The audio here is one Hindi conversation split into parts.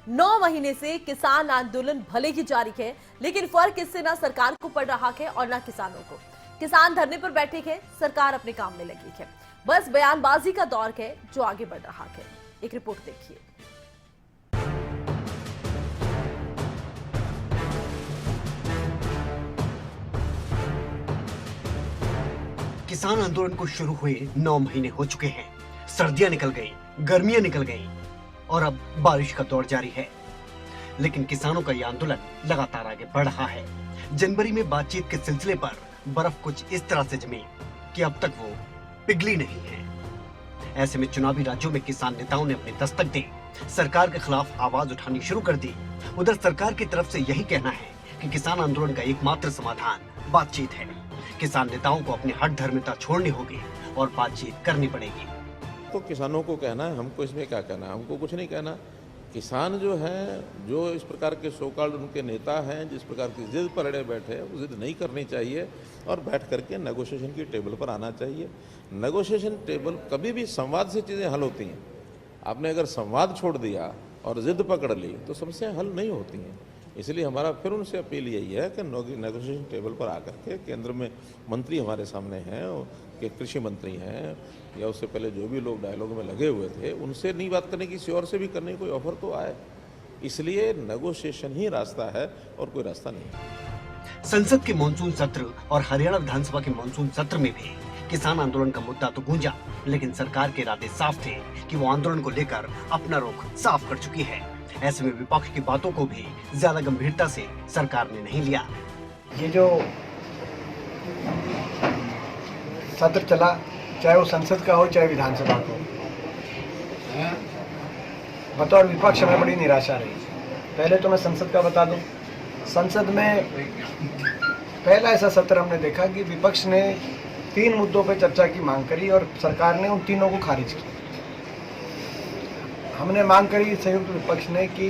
9 महीने से किसान आंदोलन भले ही जारी है, लेकिन फर्क इससे ना सरकार को पड़ रहा है और ना किसानों को। किसान धरने पर बैठे हैं, सरकार अपने काम में लगी है। बस बयानबाजी का दौर है जो आगे बढ़ रहा है। एक रिपोर्ट देखिए। किसान आंदोलन को शुरू हुए 9 महीने हो चुके हैं। सर्दियां निकल गई, गर्मियां निकल गई और अब बारिश का दौर जारी है। लेकिन किसानों का यह आंदोलन लगातार आगे बढ़ रहा है। जनवरी में बातचीत के सिलसिले पर बर्फ कुछ इस तरह से जमी कि अब तक वो पिघली नहीं है। ऐसे में चुनावी राज्यों में किसान नेताओं ने अपनी दस्तक दी, सरकार के खिलाफ आवाज उठानी शुरू कर दी। उधर सरकार की तरफ से यही कहना है कि किसान आंदोलन का एकमात्र समाधान बातचीत है। किसान नेताओं को अपनी हठ धर्मिता छोड़नी होगी और बातचीत करनी पड़ेगी। तो किसानों को कहना है, हमको इसमें क्या कहना है? हमको कुछ नहीं कहना। किसान जो है, जो इस प्रकार के सो कॉल्ड उनके नेता हैं, जिस प्रकार की जिद पर अड़े बैठे, वो जिद नहीं करनी चाहिए और बैठ करके नेगोशिएशन की टेबल पर आना चाहिए। नेगोशिएशन टेबल कभी भी संवाद से चीज़ें हल होती हैं। आपने अगर संवाद छोड़ दिया और जिद पकड़ ली तो समस्याएं हल नहीं होती हैं। इसलिए हमारा फिर उनसे अपील यही है कि नेगोशिएशन टेबल पर आकर के केंद्र में मंत्री हमारे सामने हैं, कि कृषि मंत्री हैं या उससे पहले जो भी लोग डायलॉग में लगे हुए थे, उनसे नहीं बात करने की, किसी और से भी करने की कोई ऑफर तो आए। इसलिए नेगोशिएशन ही रास्ता है और कोई रास्ता नहीं। संसद के मानसून सत्र और हरियाणा विधानसभा के मानसून सत्र में भी किसान आंदोलन का मुद्दा तो गूंजा, लेकिन सरकार के इरादे साफ थे कि वो आंदोलन को लेकर अपना रुख साफ कर चुकी है। ऐसे में विपक्ष की बातों को भी ज्यादा गंभीरता से सरकार ने नहीं लिया। ये जो सत्र चला, चाहे वो संसद का हो चाहे विधानसभा का हो, बतौर विपक्ष में बड़ी निराशा रही। पहले तो मैं संसद का बता दूं। संसद में पहला ऐसा सत्र हमने देखा कि विपक्ष ने 3 मुद्दों पर चर्चा की मांग करी और सरकार ने उन तीनों को खारिज किया। हमने मांग करी संयुक्त विपक्ष ने कि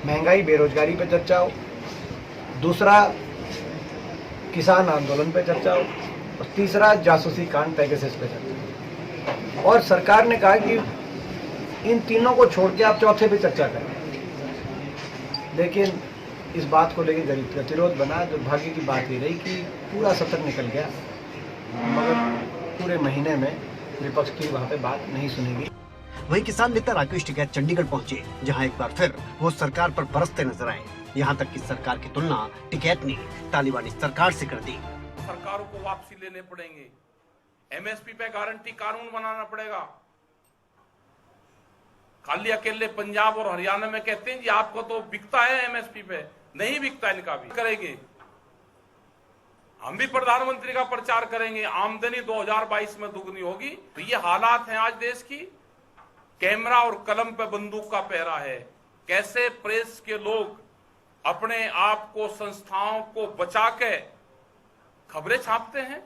महंगाई बेरोजगारी पे चर्चा हो, दूसरा किसान आंदोलन पे चर्चा हो और तीसरा जासूसी कांड पेगासस पे चर्चा हो। और सरकार ने कहा कि इन तीनों को छोड़ के आप चौथे पे चर्चा करें। लेकिन इस बात को लेकर गतिरोध बना। दुर्भाग्य की बात ये रही कि पूरा सत्र निकल गया, मगर पूरे महीने में विपक्ष की वहाँ पे बात नहीं सुनी गई। वहीं किसान नेता राकेश टिकैत चंडीगढ़ पहुंचे, जहां एक बार फिर वो सरकार पर बरसते नजर आए। यहां तक कि सरकार की तुलना टिकैत ने तालिबानी सरकार से कर दी। सरकारों को वापसी लेने पड़ेंगे, एमएसपी पे गारंटी कानून बनाना पड़ेगा। खाली अकेले पंजाब और हरियाणा में कहते हैं जी आपको तो बिकता है एमएसपी पे, नहीं बिकता, इनका भी करेंगे। हम भी प्रधानमंत्री का प्रचार करेंगे, आमदनी 2022 में दुगनी होगी। तो ये हालात हैं आज देश की। कैमरा और कलम पे बंदूक का पहरा है। कैसे प्रेस के लोग अपने आप को, संस्थाओं को बचा के खबरें छापते हैं,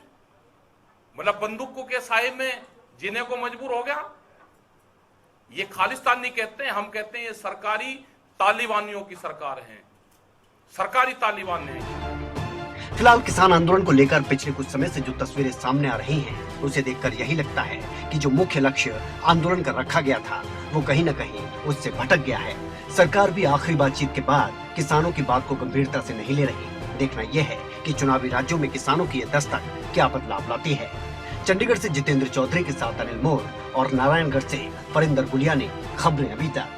मतलब बंदूकों के साए में जीने को मजबूर हो गया। ये खालिस्तान नहीं कहते हैं, हम कहते हैं ये सरकारी तालिबानियों की सरकार है, सरकारी तालिबान है। फिलहाल किसान आंदोलन को लेकर पिछले कुछ समय से जो तस्वीरें सामने आ रही हैं, उसे देखकर यही लगता है कि जो मुख्य लक्ष्य आंदोलन का रखा गया था, वो कहीं न कहीं उससे भटक गया है। सरकार भी आखिरी बातचीत के बाद किसानों की बात को गंभीरता से नहीं ले रही। देखना यह है कि चुनावी राज्यों में किसानों की यह दस्तक क्या बदलाव लाती है। चंडीगढ़ से जितेंद्र चौधरी के साथ अनिल मोर और नारायणगढ़ से परिंदर गुलिया ने खबरें अभी तक।